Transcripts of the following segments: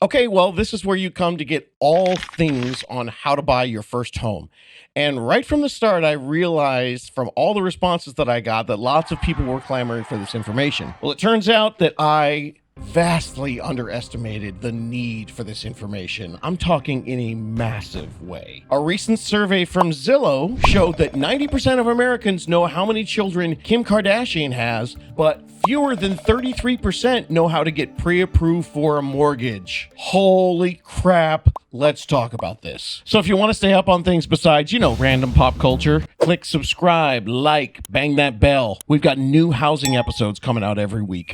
Okay, well, this is where you come to get all things on how to buy your first home. And right from the start, I realized from all the responses that I got that lots of people were clamoring for this information. Well, it turns out that I vastly underestimated the need for this information. I'm talking in a massive way. A recent survey from Zillow showed that 90% of Americans know how many children Kim Kardashian has, but fewer than 33% know how to get pre-approved for a mortgage. Holy crap. Let's talk about this. So if you want to stay up on things besides, random pop culture, click subscribe, like, bang that bell. We've got new housing episodes coming out every week.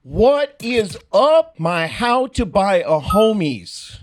What is up, my how to buy a homies?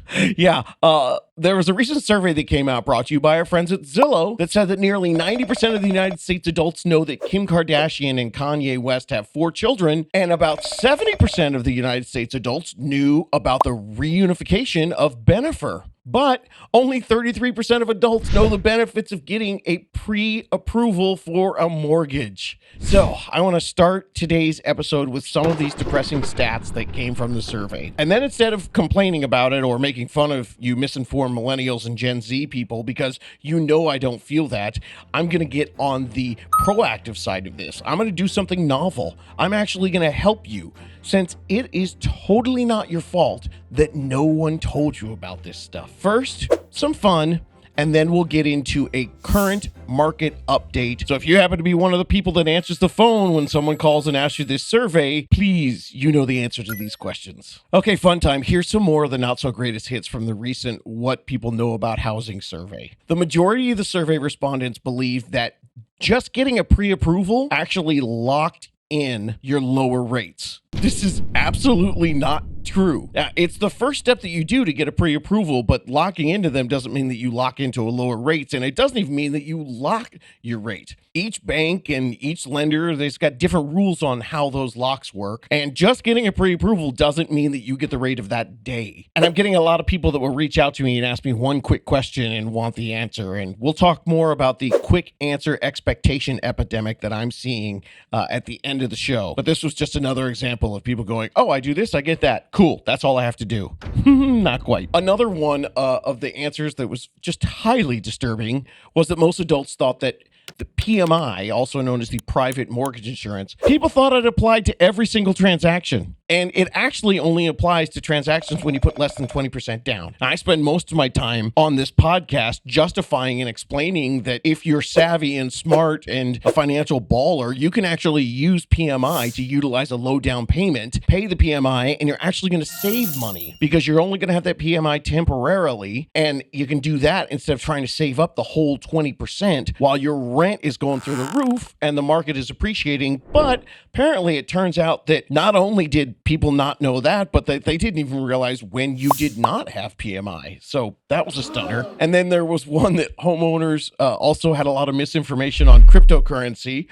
There was a recent survey that came out brought to you by our friends at Zillow that said that nearly 90% of the United States adults know that Kim Kardashian and Kanye West have 4 children, and about 70% of the United States adults knew about the reunification of Bennifer. But only 33% of adults know the benefits of getting a pre-approval for a mortgage. So I want to start today's episode with some of these depressing stats that came from the survey. And then instead of complaining about it or making fun of you misinformed millennials and Gen Z people, because I don't feel that, I'm going to get on the proactive side of this. I'm going to do something novel. I'm actually going to help you, since it is totally not your fault that no one told you about this stuff. First, some fun, and then we'll get into a current market update. So if you happen to be one of the people that answers the phone when someone calls and asks you this survey, please, you know the answer to these questions. Okay, fun time. Here's some more of the not so greatest hits from the recent What People Know About Housing survey. The majority of the survey respondents believe that just getting a pre-approval actually locked in your lower rates. This is absolutely not true. Now, it's the first step that you do to get a pre-approval, but locking into them doesn't mean that you lock into a lower rates, and it doesn't even mean that you lock your rate. Each bank and each lender, they've got different rules on how those locks work, and just getting a pre-approval doesn't mean that you get the rate of that day. And I'm getting a lot of people that will reach out to me and ask me one quick question and want the answer, and we'll talk more about the quick answer expectation epidemic that I'm seeing at the end of the show. But this was just another example of people going, oh, I do this, I get that. Cool, that's all I have to do. Not quite. Another one of the answers that was just highly disturbing was that most adults thought that the PMI, also known as the private mortgage insurance, people thought it applied to every single transaction. And it actually only applies to transactions when you put less than 20% down. Now, I spend most of my time on this podcast justifying and explaining that if you're savvy and smart and a financial baller, you can actually use PMI to utilize a low down payment, pay the PMI, and you're actually going to save money because you're only going to have that PMI temporarily. And you can do that instead of trying to save up the whole 20% while your rent is going through the roof and the market is appreciating. But apparently it turns out that not only did people not know that, but they didn't even realize when you did not have PMI. So that was a stunner. And then there was one that homeowners also had a lot of misinformation on cryptocurrency.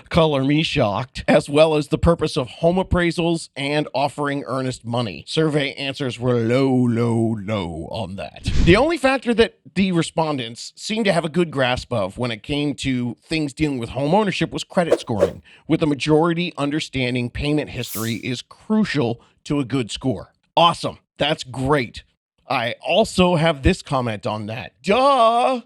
Color me shocked. As well as the purpose of home appraisals and offering earnest money. Survey answers were low on that. The only factor that the respondents seemed to have a good grasp of when it came to things dealing with home ownership was credit scoring, with the majority understanding payment history is crucial to a good score. Awesome. That's great. I also have this comment on that. Duh!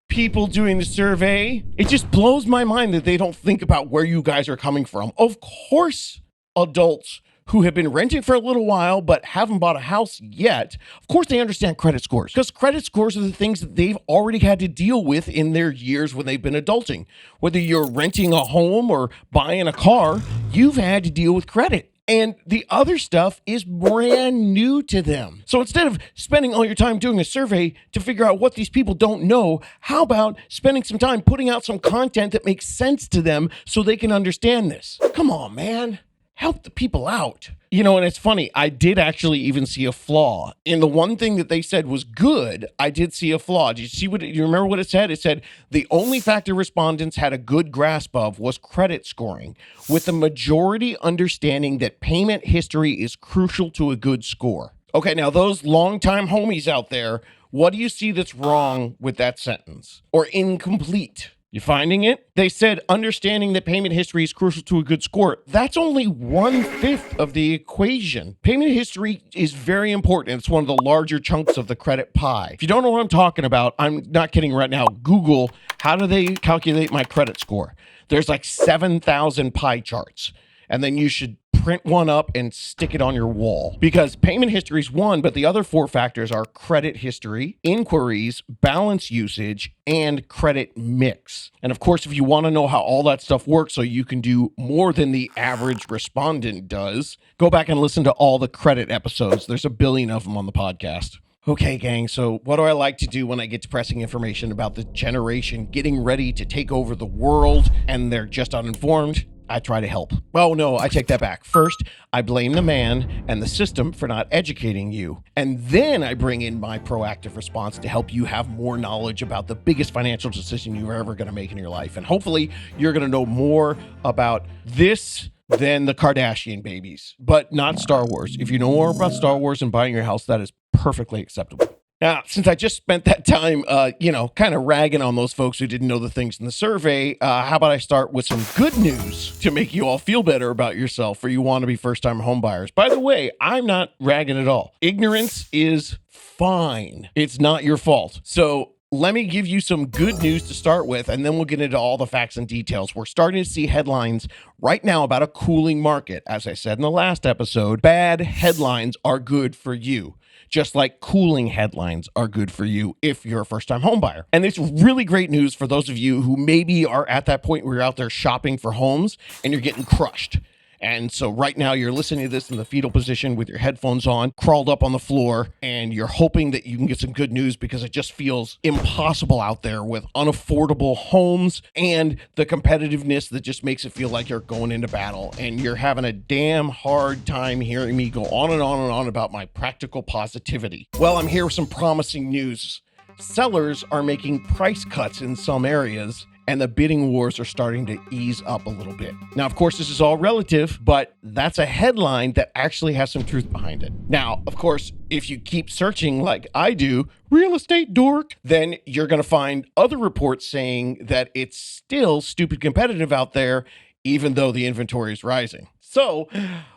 People doing the survey. It just blows my mind that they don't think about where you guys are coming from. Of course, adults who have been renting for a little while but haven't bought a house yet, of course they understand credit scores, because credit scores are the things that they've already had to deal with in their years when they've been adulting. Whether you're renting a home or buying a car, you've had to deal with credit. And the other stuff is brand new to them. So instead of spending all your time doing a survey to figure out what these people don't know, how about spending some time putting out some content that makes sense to them so they can understand this? Come on, man. Help the people out. And it's funny, I did actually even see a flaw in the one thing that they said was good. I did see a flaw. Do you remember what it said? It said the only factor respondents had a good grasp of was credit scoring, with the majority understanding that payment history is crucial to a good score. Okay, now those longtime homies out there, what do you see that's wrong with that sentence or incomplete? You finding it? They said understanding that payment history is crucial to a good score. That's only 1/5 of the equation. Payment history is very important. It's one of the larger chunks of the credit pie. If you don't know what I'm talking about, I'm not kidding right now. Google, how do they calculate my credit score? There's like 7,000 pie charts. And then you should print one up and stick it on your wall, because payment history is one, but the other 4 factors are credit history, inquiries, balance usage, and credit mix. And of course, if you want to know how all that stuff works so you can do more than the average respondent does, go back and listen to all the credit episodes. There's a billion of them on the podcast. Okay, gang, so what do I like to do when I get depressing information about the generation getting ready to take over the world and they're just uninformed? I try to help. Oh, no, I take that back. First, I blame the man and the system for not educating you. And then I bring in my proactive response to help you have more knowledge about the biggest financial decision you're ever going to make in your life. And hopefully you're going to know more about this than the Kardashian babies, but not Star Wars. If you know more about Star Wars and buying your house, that is perfectly acceptable. Now, since I just spent that time, kind of ragging on those folks who didn't know the things in the survey, how about I start with some good news to make you all feel better about yourself, for you want to be first-time home buyers. By the way, I'm not ragging at all. Ignorance is fine. It's not your fault. So let me give you some good news to start with, and then we'll get into all the facts and details. We're starting to see headlines right now about a cooling market. As I said in the last episode, bad headlines are good for you, just like cooling headlines are good for you if you're a first-time homebuyer. And it's really great news for those of you who maybe are at that point where you're out there shopping for homes and you're getting crushed. And so right now you're listening to this in the fetal position with your headphones on, crawled up on the floor, and you're hoping that you can get some good news, because it just feels impossible out there with unaffordable homes and the competitiveness that just makes it feel like you're going into battle, and you're having a damn hard time hearing me go on and on and on about my practical positivity. Well, I'm here with some promising news. Sellers are making price cuts in some areas, and the bidding wars are starting to ease up a little bit. Now, of course, this is all relative, but that's a headline that actually has some truth behind it. Now, of course, if you keep searching like I do, real estate dork, then you're going to find other reports saying that it's still stupid competitive out there, even though the inventory is rising. So,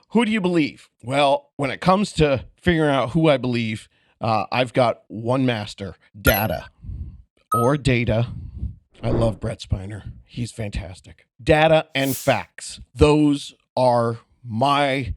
who do you believe? Well, when it comes to figuring out who I believe, I've got one master: data or data. I love Brett Spiner. He's fantastic. Data and facts. Those are my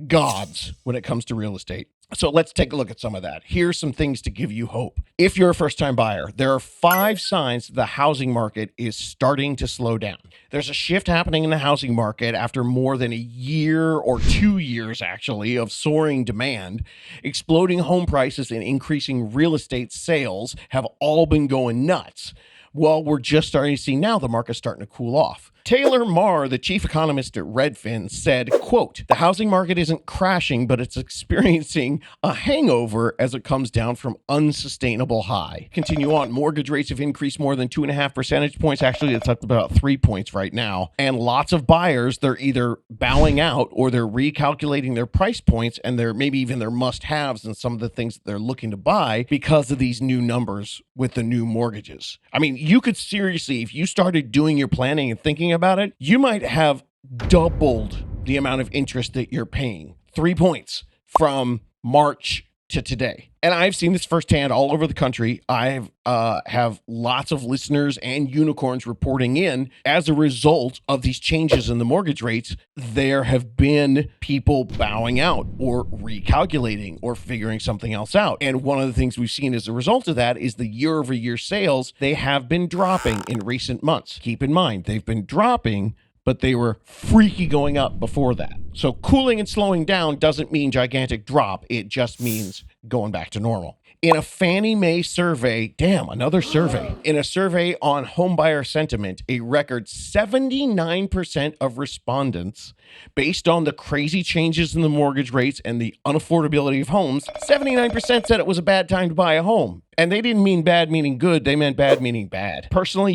gods when it comes to real estate. So let's take a look at some of that. Here's some things to give you hope. If you're a first-time buyer, there are 5 signs the housing market is starting to slow down. There's a shift happening in the housing market after more than a year or 2 years, actually, of soaring demand. Exploding home prices and increasing real estate sales have all been going nuts. Well, we're just starting to see now the market's starting to cool off. Taylor Marr, the chief economist at Redfin, said, quote, "The housing market isn't crashing, but it's experiencing a hangover as it comes down from unsustainable high." Continue on. Mortgage rates have increased more than 2.5 percentage points. Actually, it's up to about 3 points right now. And lots of buyers, they're either bowing out or they're recalculating their price points and their maybe even their must-haves and some of the things that they're looking to buy because of these new numbers with the new mortgages. I mean, you could seriously, if you started doing your planning and thinking about it, you might have doubled the amount of interest that you're paying. 3 points from March to today. And I've seen this firsthand all over the country. I have lots of listeners and unicorns reporting in as a result of these changes in the mortgage rates. There have been people bowing out or recalculating or figuring something else out. And one of the things we've seen as a result of that is the year-over-year sales. They have been dropping in recent months. Keep in mind, they've been dropping, but they were freaky going up before that. So cooling and slowing down doesn't mean gigantic drop. It just means going back to normal. In a Fannie Mae survey, another survey. In a survey on homebuyer sentiment, a record 79% of respondents, based on the crazy changes in the mortgage rates and the unaffordability of homes, 79% said it was a bad time to buy a home. And they didn't mean bad meaning good. They meant bad meaning bad. Personally,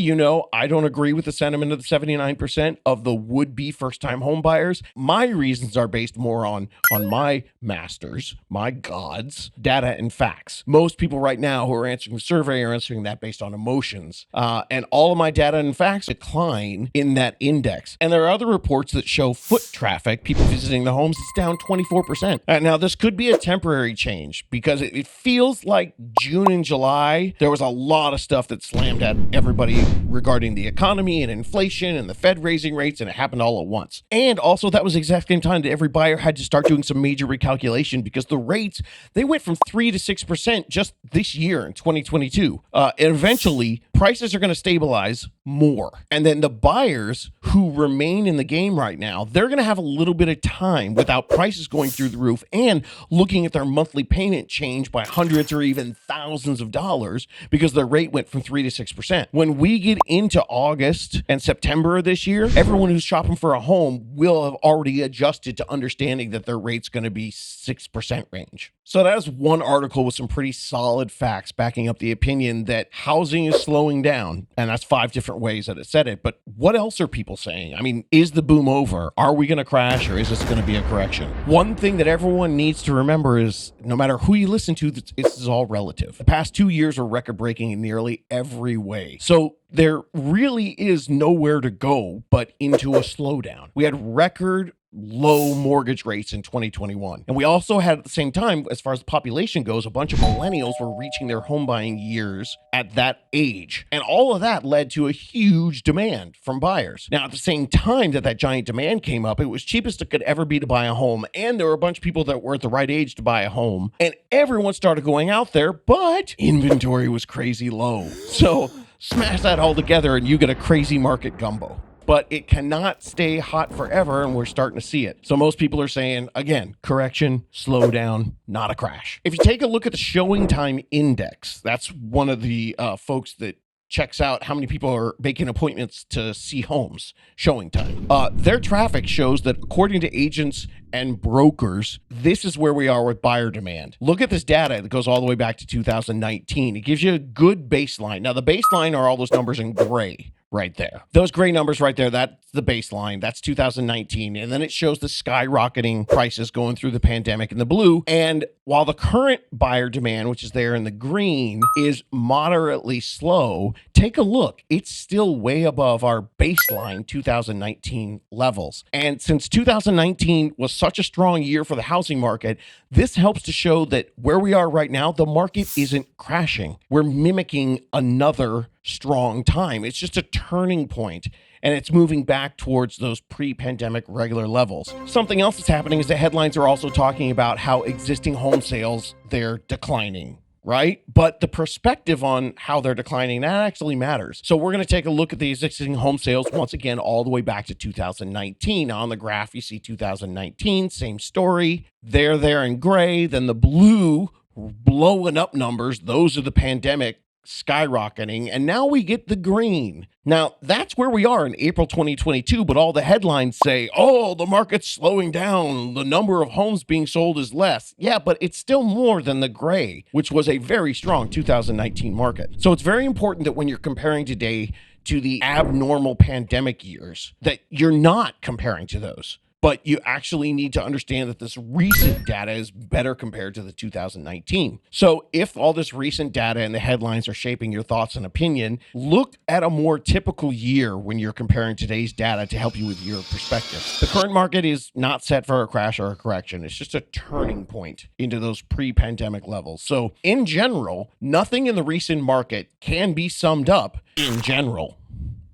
I don't agree with the sentiment of the 79% of the would-be first-time home buyers. My reasons are based more on my masters, my gods, data and facts. Most people right now who are answering the survey are answering that based on emotions. And all of my data and facts decline in that index. And there are other reports that show foot traffic, people visiting the homes, is down 24%. Now, this could be a temporary change because it feels like June and July, there was a lot of stuff that slammed at everybody regarding the economy and inflation and the Fed raising rates, and it happened all at once. And also, that was the exact same time that every buyer had to start doing some major recalculation because the rates, they went from 3 to 6% just this year in 2022. And eventually, prices are going to stabilize more. And then the buyers who remain in the game right now, they're going to have a little bit of time without prices going through the roof and looking at their monthly payment change by hundreds or even thousands of dollars because their rate went from 3 to 6%. When we get into August and September of this year, everyone who's shopping for a home will have already adjusted to understanding that their rate's going to be 6% range. So that is one article with some pretty solid facts backing up the opinion that housing is slowing down. And that's 5 different ways that it said it. But what else are people saying? I mean, is the boom over? Are we going to crash, or is this going to be a correction? One thing that everyone needs to remember is no matter who you listen to, this is all relative. The past 2 years are record-breaking in nearly every way. So there really is nowhere to go but into a slowdown. We had record low mortgage rates in 2021. And we also had at the same time, as far as the population goes, a bunch of millennials were reaching their home buying years at that age. And all of that led to a huge demand from buyers. Now, at the same time that giant demand came up, it was cheapest it could ever be to buy a home. And there were a bunch of people that were at the right age to buy a home. And everyone started going out there, but inventory was crazy low. So smash that all together and you get a crazy market gumbo. But it cannot stay hot forever, and we're starting to see it. So most people are saying, again, correction, slow down, not a crash. If you take a look at the showing time index, that's one of the folks that checks out how many people are making appointments to see homes, showing time. Their traffic shows that according to agents and brokers, this is where we are with buyer demand. Look at this data that goes all the way back to 2019. It gives you a good baseline. Now, the baseline are all those numbers in gray right there. Those gray numbers right there, that's the baseline. That's 2019. And then it shows the skyrocketing prices going through the pandemic in the blue. And while the current buyer demand, which is there in the green, is moderately slow, take a look. It's still way above our baseline 2019 levels. And since 2019 was such a strong year for the housing market, this helps to show that where we are right now, the market isn't crashing. We're mimicking another strong time. It's just a turning point, and it's moving back towards those pre-pandemic regular levels. Something else that's happening is the headlines are also talking about how existing home sales, they're declining, right? But the perspective on how they're declining, that actually matters. So we're going to take a look at the existing home sales once again, all the way back to 2019. On the graph, you see 2019, same story. They're there in gray. Then the blue blowing up numbers, those are the pandemic skyrocketing, and now we get the green. Now, that's where we are in April 2022, but all the headlines say, oh, the market's slowing down, the number of homes being sold is less. Yeah, but it's still more than the gray, which was a very strong 2019 market. So it's very important that when you're comparing today to the abnormal pandemic years, that you're not comparing to those. But you actually need to understand that this recent data is better compared to the 2019. So if all this recent data and the headlines are shaping your thoughts and opinion, look at a more typical year when you're comparing today's data to help you with your perspective. The current market is not set for a crash or a correction. It's just a turning point into those pre-pandemic levels. So in general, nothing in the recent market can be summed up in general.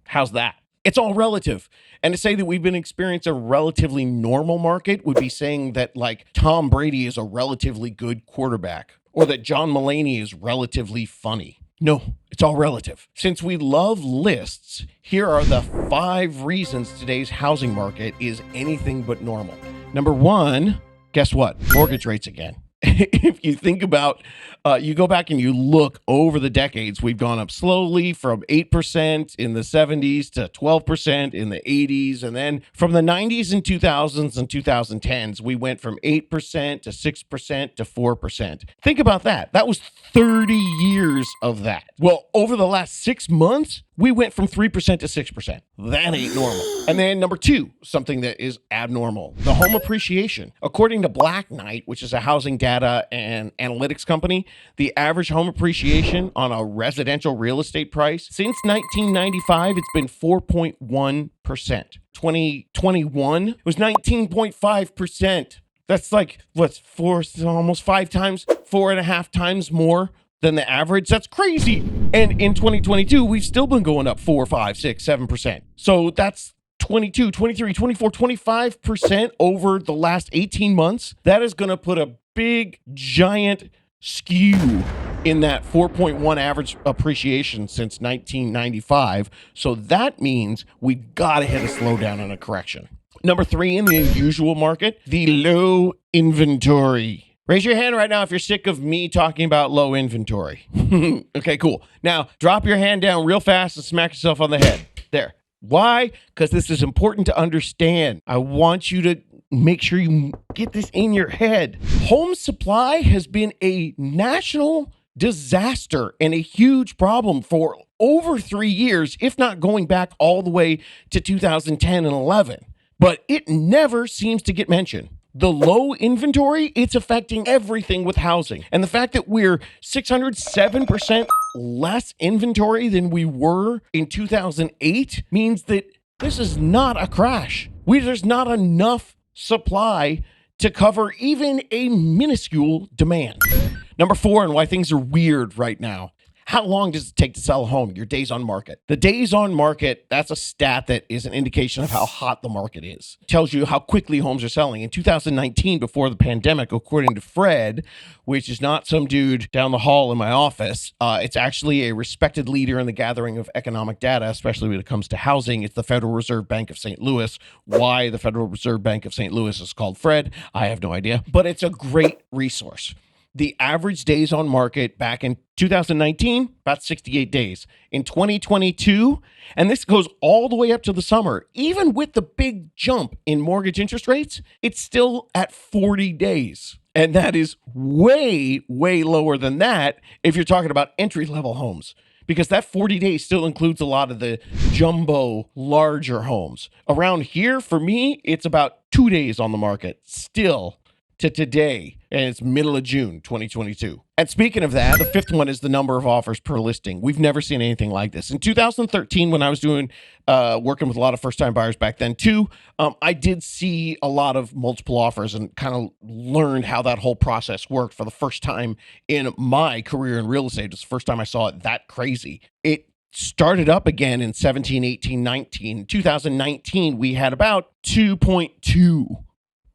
How's that? It's all relative. And to say that we've been experiencing a relatively normal market would be saying that like Tom Brady is a relatively good quarterback or that John Mulaney is relatively funny. No, it's all relative. Since we love lists, here are the 5 reasons today's housing market is anything but normal. Number 1, guess what? Mortgage rates again. if you think about, you go back and you look over the decades, we've gone up slowly from 8% in the 70s to 12% in the 80s. And then from the 90s and 2000s and 2010s, we went from 8% to 6% to 4%. Think about that. That was 30 years of that. Well, over the last 6 months, we went from 3% to 6%. That ain't normal. And then number two, something that is abnormal, the home appreciation. According to Black Knight, which is a housing data and analytics company, the average home appreciation on a residential real estate price since 1995, it's been 4.1%. 2021 was 19.5%. That's like, what's almost 4.5 times more than the average. That's crazy. And in 2022, we've still been going up 4, 5, 6, 7%. So that's 22, 23, 24, 25% over the last 18 months. That is going to put a big, giant skew in that 4.1 average appreciation since 1995. So that means we got to hit a slowdown and a correction. Number three, in the unusual market, the low inventory. Raise your hand right now if you're sick of me talking about low inventory. Okay, cool. Now, drop your hand down real fast and smack yourself on the head. There. Why? Because this is important to understand. I want you to make sure you get this in your head. Home supply has been a national disaster and a huge problem for over 3 years, if not going back all the way to 2010 and 11. But it never seems to get mentioned. The low inventory, it's affecting everything with housing. And the fact that we're 607% less inventory than we were in 2008 means that this is not a crash. There's not enough supply to cover even a minuscule demand. Number four, and why things are weird right now. How long does it take to sell a home? Your days on market. The days on market, that's a stat that is an indication of how hot the market is. It tells you how quickly homes are selling. In 2019, before the pandemic, according to Fred, which is not some dude down the hall in my office, it's actually a respected leader in the gathering of economic data, especially when it comes to housing. It's the Federal Reserve Bank of St. Louis. Why the Federal Reserve Bank of St. Louis is called Fred, I have no idea, but it's a great resource. The average days on market back in 2019, about 68 days. In 2022, and this goes all the way up to the summer, even with the big jump in mortgage interest rates, it's still at 40 days. And that is way, way lower than that if you're talking about entry-level homes, because that 40 days still includes a lot of the jumbo, larger homes. Around here, for me, it's about 2 days on the market still to today, and it's middle of June 2022. And speaking of that, the fifth one is the number of offers per listing. We've never seen anything like this. In 2013, when I was doing working with a lot of first-time buyers back then too, I did see a lot of multiple offers and kind of learned how that whole process worked for the first time in my career in real estate. It's the first time I saw it that crazy. It started up again in 17, 18, 19. In 2019, we had about 2.2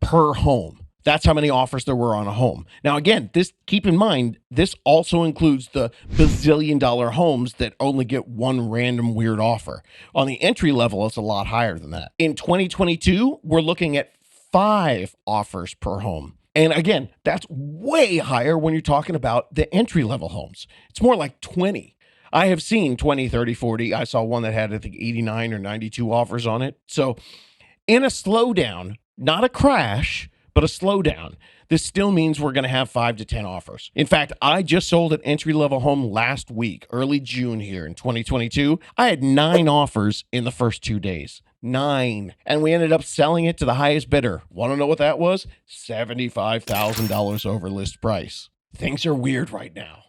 per home. That's how many offers there were on a home. Now, again, keep in mind, this also includes the bazillion-dollar homes that only get one random weird offer. On the entry level, it's a lot higher than that. In 2022, we're looking at 5 offers per home. And again, that's way higher when you're talking about the entry-level homes. It's more like 20. I have seen 20, 30, 40. I saw one that had, I think, 89 or 92 offers on it. So in a slowdown, not a crash, but a slowdown, this still means we're going to have 5 to 10 offers. In fact, I just sold an entry-level home last week, early June here in 2022. I had 9 offers in the first 2 days. 9. And we ended up selling it to the highest bidder. Want to know what that was? $75,000 over list price. Things are weird right now.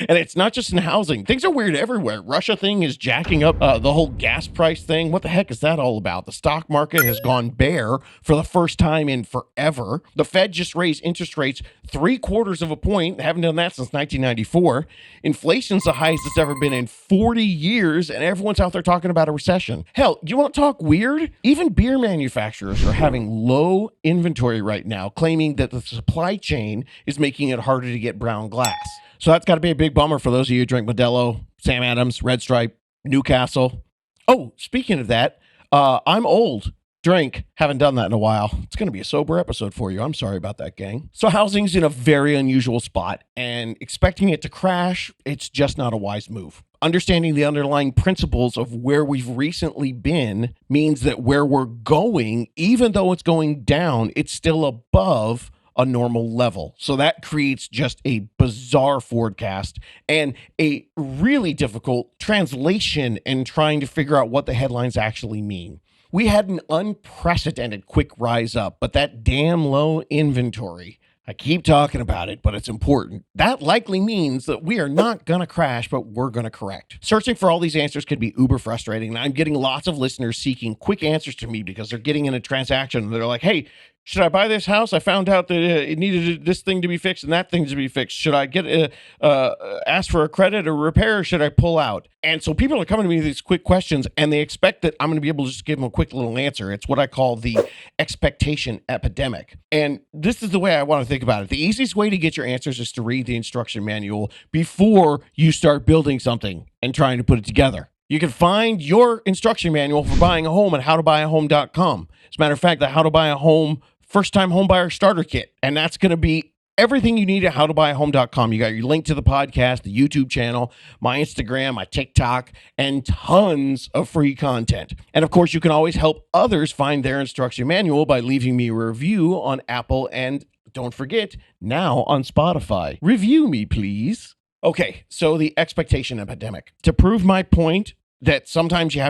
And it's not just in housing. Things are weird everywhere. Russia thing is jacking up the whole gas price thing. What the heck is that all about? The stock market has gone bare for the first time in forever. The Fed just raised interest rates 3/4 of a point. They haven't done that since 1994. Inflation's the highest it's ever been in 40 years, and everyone's out there talking about a recession. Hell, you want to talk weird? Even beer manufacturers are having low inventory right now, claiming that the supply chain is making it harder to get brown glass. So that's got to be a big bummer for those of you who drink Modelo, Sam Adams, Red Stripe, Newcastle. Oh, speaking of that, I'm old. Drink. Haven't done that in a while. It's going to be a sober episode for you. I'm sorry about that, gang. So housing's in a very unusual spot, and expecting it to crash, it's just not a wise move. Understanding the underlying principles of where we've recently been means that where we're going, even though it's going down, it's still above a normal level. So that creates just a bizarre forecast and a really difficult translation in trying to figure out what the headlines actually mean. We had an unprecedented quick rise up, but that damn low inventory, I keep talking about it, but it's important. That likely means that we are not going to crash, but we're going to correct. Searching for all these answers can be uber frustrating. And I'm getting lots of listeners seeking quick answers to me because they're getting in a transaction. And they're like, hey, should I buy this house? I found out that it needed this thing to be fixed and that thing to be fixed. Should I get ask for a credit or repair, or should I pull out? And so people are coming to me with these quick questions, and they expect that I'm going to be able to just give them a quick little answer. It's what I call the expectation epidemic. And this is the way I want to think about it. The easiest way to get your answers is to read the instruction manual before you start building something and trying to put it together. You can find your instruction manual for buying a home at howtobuyahome.com. As a matter of fact, the How to Buy a Home First-Time Homebuyer Starter Kit. And that's going to be everything you need at howtobuyahome.com. You got your link to the podcast, the YouTube channel, my Instagram, my TikTok, and tons of free content. And of course, you can always help others find their instruction manual by leaving me a review on Apple, and don't forget, now on Spotify. Review me, please. Okay, so the expectation epidemic. To prove my point that sometimes you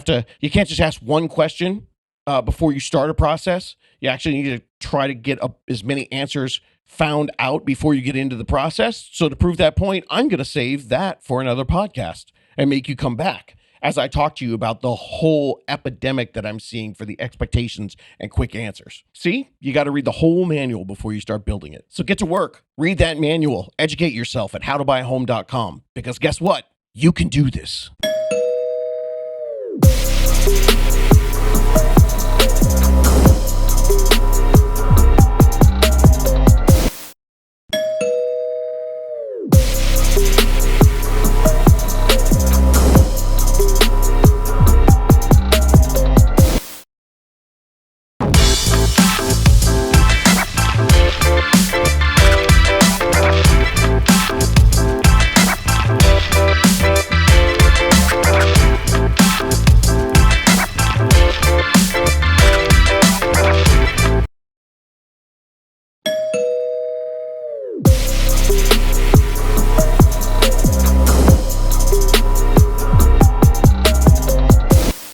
can't just ask one question before you start a process. You actually need to try to get as many answers found out before you get into the process. So to prove that point, I'm going to save that for another podcast and make you come back as I talk to you about the whole epidemic that I'm seeing for the expectations and quick answers. See, you got to read the whole manual before you start building it. So get to work, read that manual, educate yourself at howtobuyahome.com, because guess what? You can do this.